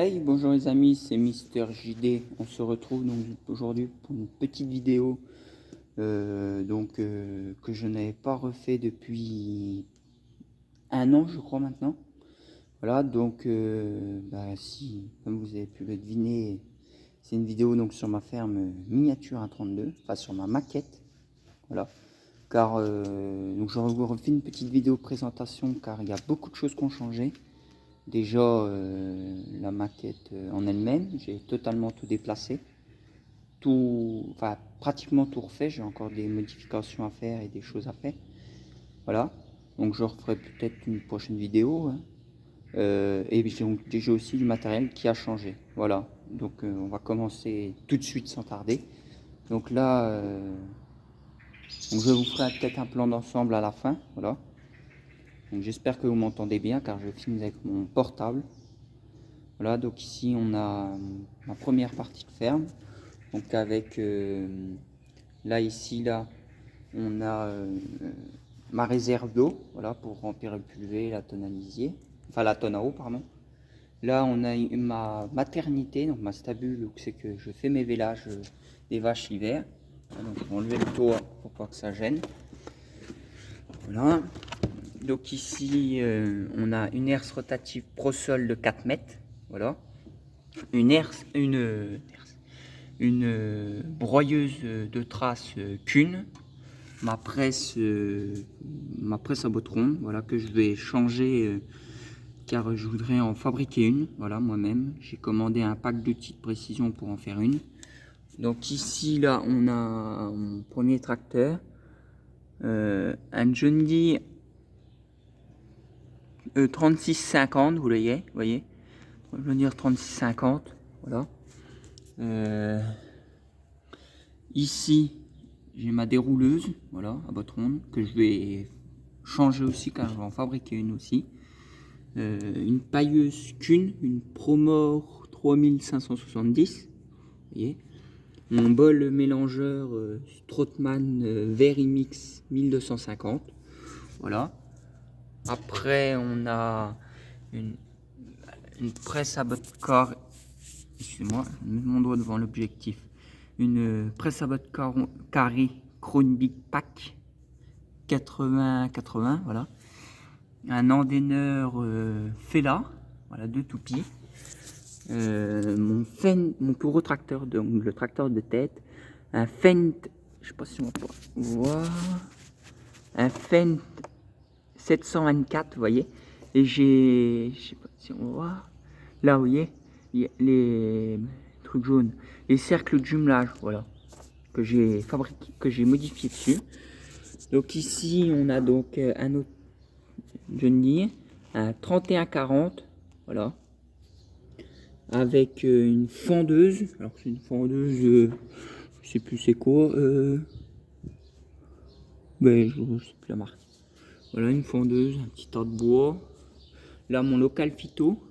Hey, bonjour les amis, c'est Mister JD. On se retrouve donc aujourd'hui pour une petite vidéo que je n'avais pas refait depuis un an, je crois maintenant. Voilà, donc si, comme vous avez pu le deviner, c'est une vidéo donc sur ma ferme miniature à 32, enfin sur ma maquette. Voilà, car donc je vous refais une petite vidéo présentation car il y a beaucoup de choses qui ont changé. Déjà, la maquette en elle-même, j'ai totalement tout déplacé, enfin pratiquement tout refait. J'ai encore des modifications à faire et des choses à faire. Voilà, donc je referai peut-être une prochaine vidéo, hein. Et donc j'ai aussi du matériel qui a changé. Voilà, donc on va commencer tout de suite sans tarder. Donc là, donc je vous ferai peut-être un plan d'ensemble à la fin. Voilà, donc j'espère que vous m'entendez bien car je filme avec mon portable. Voilà, donc ici on a ma première partie de ferme, donc avec là ici là on a ma réserve d'eau, voilà, pour remplir le pulvé, la tonne à lisier, enfin la tonne à eau pardon. Là on a ma maternité, donc ma stabule où c'est que je fais mes vélages des vaches l'hiver. Donc je vais enlever le toit pour pas que ça gêne. Voilà, donc ici on a une herse rotative ProSol de 4 mètres, voilà. Une broyeuse de traces Kuhn, ma presse à botte ronde, voilà, que je vais changer car je voudrais en fabriquer une, voilà, moi-même. J'ai commandé un pack d'outils de précision pour en faire une. Donc ici, là, on a mon premier tracteur, un John Deere 3650, vous voyez, John Deere 3650, voilà. Ici, j'ai ma dérouleuse, voilà, à botte ronde, que je vais changer aussi car je vais en fabriquer une aussi. Une pailleuse Kuhn, une Promore 3570, vous voyez. Mon bol mélangeur Strothmann Verimix 1250, voilà. Après, on a une presse à botte carré, excusez-moi, je mets mon doigt devant l'objectif. Une presse à botte carré Kronbig Pack 80-80, voilà. Un endaineur Fela, voilà, 2 toupies. Mon plus gros tracteur, donc le tracteur de tête. Un Fendt, je sais pas si on peut voir. Un Fendt 724, vous voyez. Et je sais pas si on voit. Là, vous voyez, les trucs jaunes, les cercles de jumelage, voilà, que j'ai fabriqué, que j'ai modifié dessus. Donc ici, on a donc un autre John Deere, un 3140, voilà, avec une fendeuse. Alors c'est une fendeuse, je sais plus c'est quoi, ben, je sais plus la marque. Voilà, une fendeuse, un petit tas de bois. Là, mon local phyto,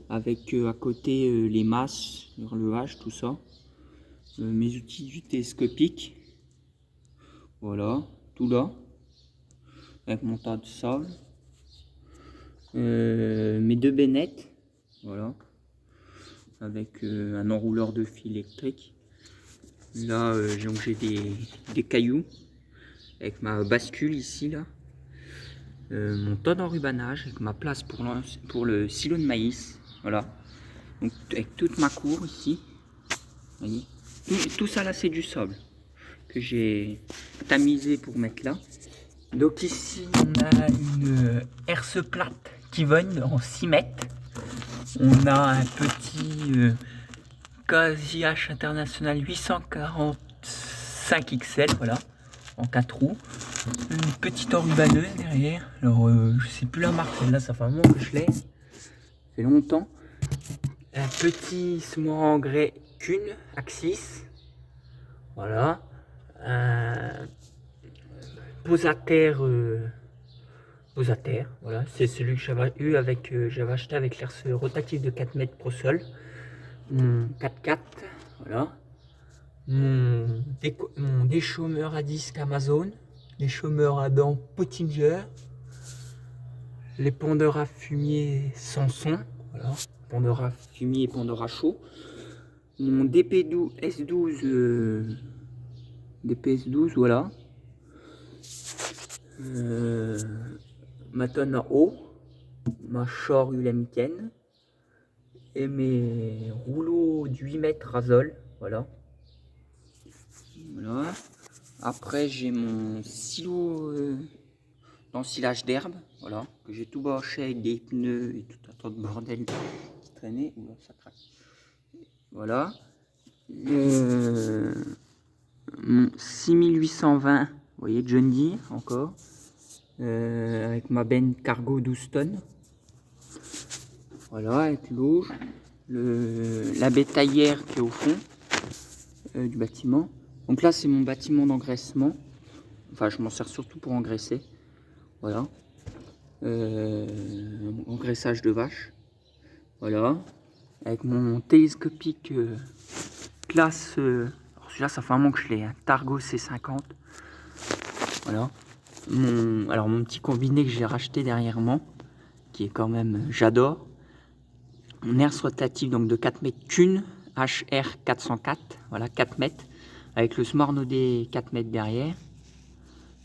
avec à côté les masses, le H, tout ça. Mes outils télescopiques, voilà, tout là, avec mon tas de sable. Mes 2 bennettes, voilà, avec un enrouleur de fil électrique. Là, j'ai des cailloux, avec ma bascule ici, là. Mon tas d'enrubanage, avec ma place pour le silo de maïs, voilà. Donc, avec toute ma cour ici, vous voyez. Tout ça là, c'est du sable que j'ai tamisé pour mettre là. Donc ici, on a une herse plate Kivon en 6 mètres. On a un petit KZH International 845 XL, voilà, en 4 roues. Une petite enrubaneuse derrière. Alors, je sais plus la marque, celle-là, ça fait un moment que je l'ai. Ça fait longtemps. Un petit semoir engrais Kuhn Axis. Voilà. Un posateur. Voilà, c'est celui que j'avais eu avec, j'avais acheté avec l'herse rotative de 4 mètres ProSol. Mon 4x4, voilà. Mon déchômeur à disque Amazon, déchômeur à dents Pottinger, les pondeurs à fumier Samson, Voilà, Pandora fumier et Pandora chaud. Mon DP12 S12 DPS12, voilà. Ma tonne à eau, ma shore Ulemken et mes rouleaux de 8 mètres Razol, voilà. Voilà. Après j'ai mon silo d'ensilage d'herbe, voilà, que j'ai tout bâché avec des pneus et tout un tas de bordel qui traînait. Oula, ça craque. Voilà. Mon 6820, vous voyez, John Deere encore, avec ma benne cargo 12 tonnes. Voilà, avec l'auge, la bétaillère qui est au fond du bâtiment. Donc là, c'est mon bâtiment d'engraissement. Enfin, je m'en sers surtout pour engraisser. Voilà. Engraissage de vache. Voilà. Avec mon télescopique classe. Alors celui-là, ça fait un moment que je l'ai. Hein, Targo C50. Voilà. Mon petit combiné que j'ai racheté dernièrement, qui est quand même, j'adore. Mon herse rotative donc de 4 mètres qu'une, HR 404, voilà 4 mètres, avec le Smart-Nodé 4 mètres derrière.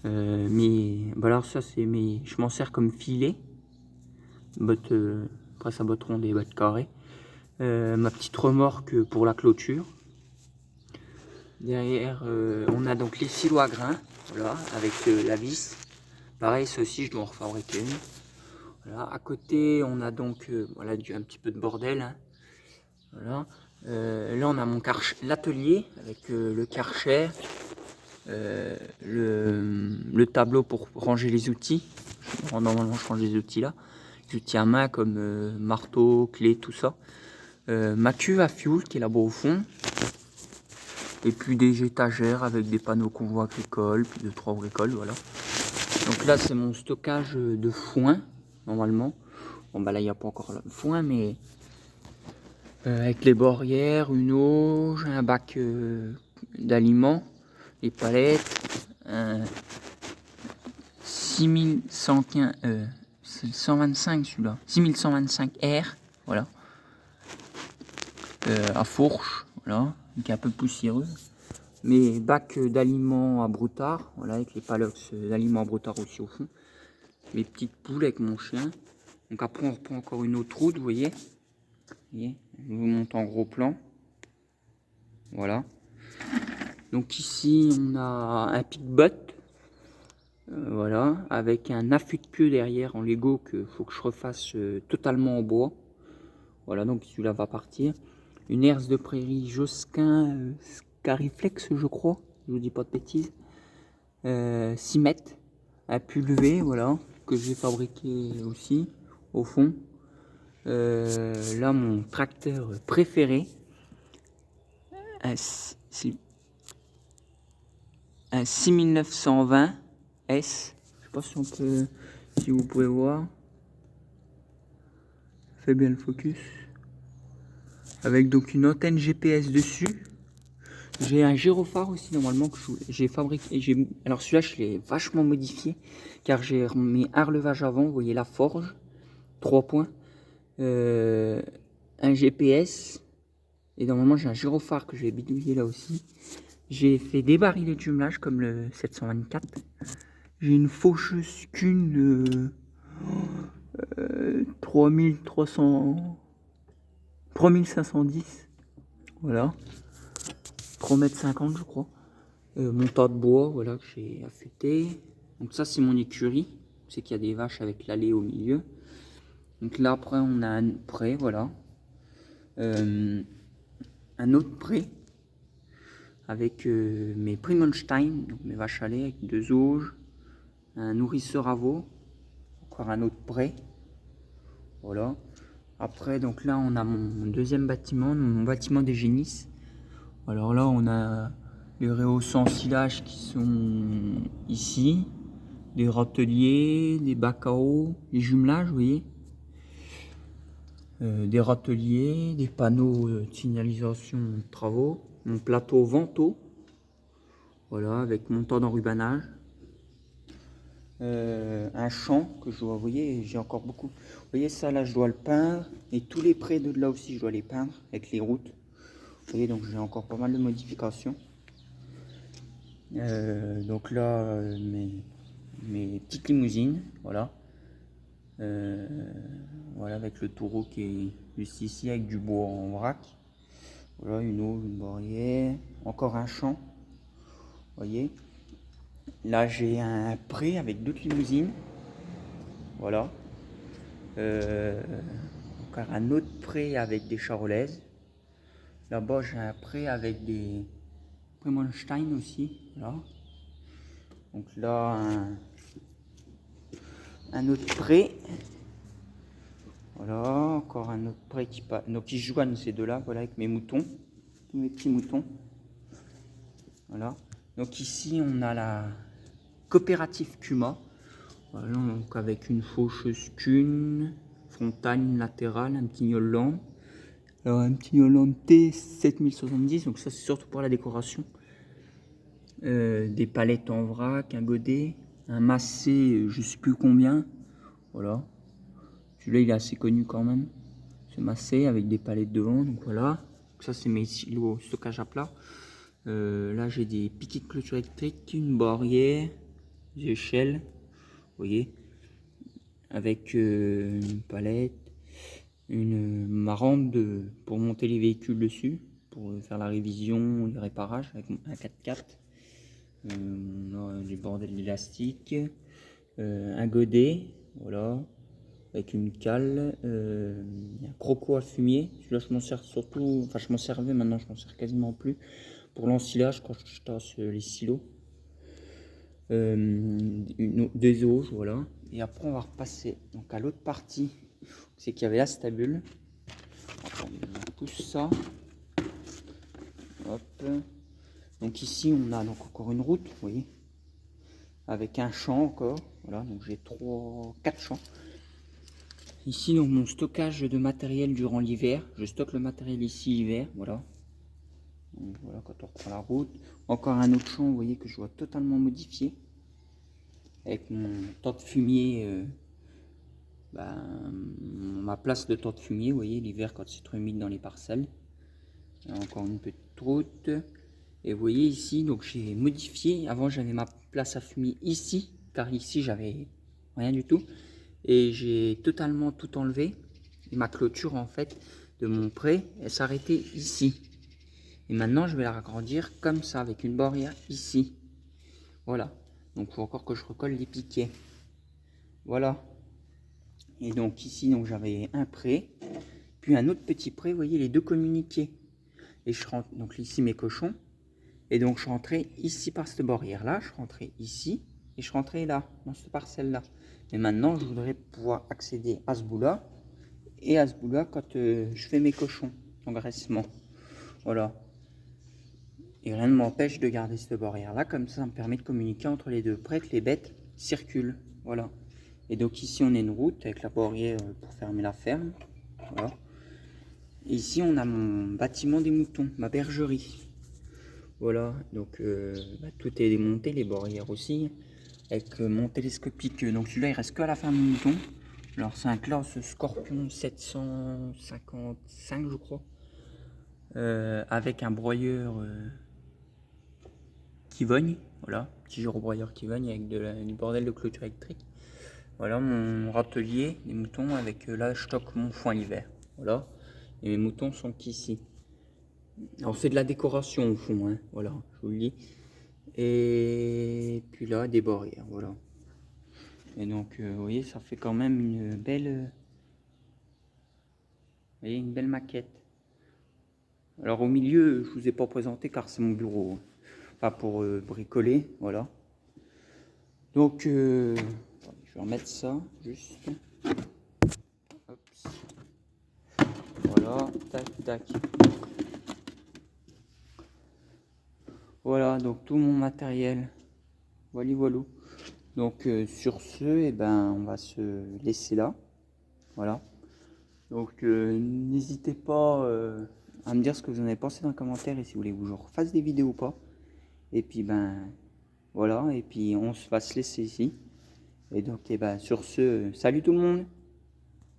Mais voilà, ça c'est je m'en sers comme filet. Botte, après ça botte ronde et botte carrée. Ma petite remorque pour la clôture. Derrière, on a donc les silos à grains, voilà, avec la vis. Pareil, ceci je dois en refabriquer une. Voilà, à côté, on a donc voilà, un petit peu de bordel. Hein. Voilà. Là, on a l'atelier avec le karcher, le tableau pour ranger les outils. Normalement, je range les outils là. Les outils à main comme marteau, clé, tout ça. Ma cuve à fioul qui est là-bas au fond. Et puis des étagères avec des panneaux convoi agricole, puis 2-3 bricoles, voilà. Donc là, c'est mon stockage de foin, normalement. Bon, bah là, il n'y a pas encore le foin, mais avec les borrières, une auge, un bac d'aliments, les palettes, 6115, 125 celui-là, 6125 R, voilà. À fourche, voilà, qui est un peu poussiéreux. Mes bacs d'aliments à broutard, voilà, avec les palox d'aliments à broutard aussi au fond. Mes petites poules avec mon chien. Donc après on reprend encore une autre route, vous voyez. Je vous montre en gros plan. Voilà. Donc ici on a un pick-bot. Voilà, avec un affût de pieu derrière en Lego que faut que je refasse totalement en bois. Voilà, donc celui-là va partir. Une herse de prairie Josquin Scariflex, je crois, je vous dis pas de bêtises. 6 mètres à pulver, voilà, que j'ai fabriqué aussi au fond. Là, mon tracteur préféré, un 6920 S. Je sais pas si on peut, si vous pouvez voir. Fait bien le focus. Avec donc une antenne GPS dessus. J'ai un gyrophare aussi normalement que j'ai fabriqué. Alors celui-là je l'ai vachement modifié car j'ai mis un relevage avant, vous voyez la forge, 3 points, un GPS et normalement j'ai un gyrophare que j'ai bidouillé là aussi. J'ai fait des barils de jumelage comme le 724. J'ai une faucheuse Kuhn 3510, voilà. 3,50 m je crois. Mon tas de bois, voilà, que j'ai affûté. Donc ça c'est mon écurie. C'est qu'il y a des vaches avec l'allée au milieu. Donc là après on a un pré, voilà. Un autre pré avec mes Primonstein, donc mes vaches à lait avec 2 auges, un nourrisseur à veau, encore un autre pré. Voilà. Après donc là on a mon deuxième bâtiment, mon bâtiment des génisses. Alors là on a les réhaussants silage qui sont ici, des râteliers, des bacs à eau, des jumelages, vous voyez, des râteliers, des panneaux de signalisation de travaux, mon plateau vento, voilà, avec mon tas d'enrubanage. un champ que je dois, vous voyez, j'ai encore beaucoup. Vous voyez ça là, je dois le peindre, et tous les prés de là aussi, je dois les peindre avec les routes. Vous voyez, donc j'ai encore pas mal de modifications. Donc là, mes petites limousines, voilà. Voilà, avec le taureau qui est juste ici, avec du bois en vrac. Voilà, une eau, une borrière, encore un champ. Vous voyez. Là, j'ai un pré avec d'autres limousines. Voilà. Encore un autre pré avec des charolaises. Là-bas, j'ai un pré avec des Premonstein aussi. Voilà. Donc là, un autre pré. Voilà, encore un autre pré qui passe. Donc ils joignent ces deux-là, voilà, avec mes moutons, tous mes petits moutons. Voilà. Donc ici, on a la coopérative Cuma. Voilà, donc avec une faucheuse cune, frontale, une latérale, un petit Hollande. Alors un petit Hollande T7070, donc ça c'est surtout pour la décoration. Des palettes en vrac, un godet, un massé, je sais plus combien. Voilà. Celui-là il est assez connu quand même. Ce massé avec des palettes devant, donc voilà. Donc ça c'est mes silos stockage à plat. Là j'ai des piquets de clôture électrique, une barrière, des échelles, vous voyez, avec une palette, une marande pour monter les véhicules dessus, pour faire la révision, les réparages avec un 4x4. Des bordels d'élastique, un godet, voilà, avec une cale, un croco à fumier. Celui-là je m'en sers surtout, enfin je m'en servais, maintenant je m'en sers quasiment plus pour l'ensilage quand je tasse les silos. Des auges, voilà. Et après on va repasser donc à l'autre partie, c'est qu'il y avait la stabule. Attendez, on pousse ça. Hop. Donc ici on a donc encore une route, vous voyez, avec un champ encore. Voilà, donc j'ai 4 champs. Ici donc mon stockage de matériel durant l'hiver. Je stocke le matériel ici l'hiver, voilà. Donc, voilà, quand on reprend la route. Encore un autre champ, vous voyez, que je dois totalement modifier. Avec mon temps de fumier, ma place de temps de fumier, vous voyez, l'hiver quand c'est trop humide dans les parcelles. Encore une petite route. Et vous voyez ici, donc j'ai modifié. Avant j'avais ma place à fumier ici, car ici j'avais rien du tout. Et j'ai totalement tout enlevé. Et ma clôture en fait de mon pré, elle s'arrêtait ici. Et maintenant je vais la agrandir comme ça, avec une barrière ici. Voilà. Donc il faut encore que je recolle les piquets. Voilà. Et donc ici donc j'avais un pré, puis un autre petit pré, vous voyez les deux communiqués. Et je rentre donc ici mes cochons. Et donc je rentrais ici par cette barrière là, je rentrais ici et je rentrais là, dans cette parcelle là. Mais maintenant je voudrais pouvoir accéder à ce bout là et à ce bout là quand je fais mes cochons, engraissement. Voilà. Et rien ne m'empêche de garder cette barrière là, comme ça me permet de communiquer entre les deux, près que les bêtes circulent. Voilà. Et donc ici on a une route avec la barrière pour fermer la ferme. Voilà. Et ici on a mon bâtiment des moutons, ma bergerie. Voilà, donc tout est démonté, les barrières aussi, avec mon télescopique. Donc celui-là, il reste que à la fin du mouton. Alors c'est un classe Scorpion 755, je crois, avec un broyeur Kivogne, voilà, petit gyrobroyeur Kivogne avec du bordel de clôture électrique. Voilà mon râtelier des moutons avec là je stocke mon foin l'hiver. Voilà, et mes moutons sont ici. Alors c'est de la décoration au fond, hein, voilà, je vous le dis. Et puis là, des barrières, voilà. Et donc, vous voyez, ça fait quand même une belle, vous voyez, une belle maquette. Alors au milieu, je vous ai pas présenté car c'est mon bureau, hein. Pas pour bricoler, voilà. Donc, je vais remettre ça, juste. Hop. Voilà, tac, tac. Voilà, donc tout mon matériel. Voilà, voilà. Donc sur ce, eh ben, on va se laisser là. Voilà. Donc n'hésitez pas à me dire ce que vous en avez pensé dans les commentaires et si vous voulez que je refasse des vidéos ou pas. Et puis ben voilà, et puis on va se laisser ici. Et donc, sur ce, salut tout le monde!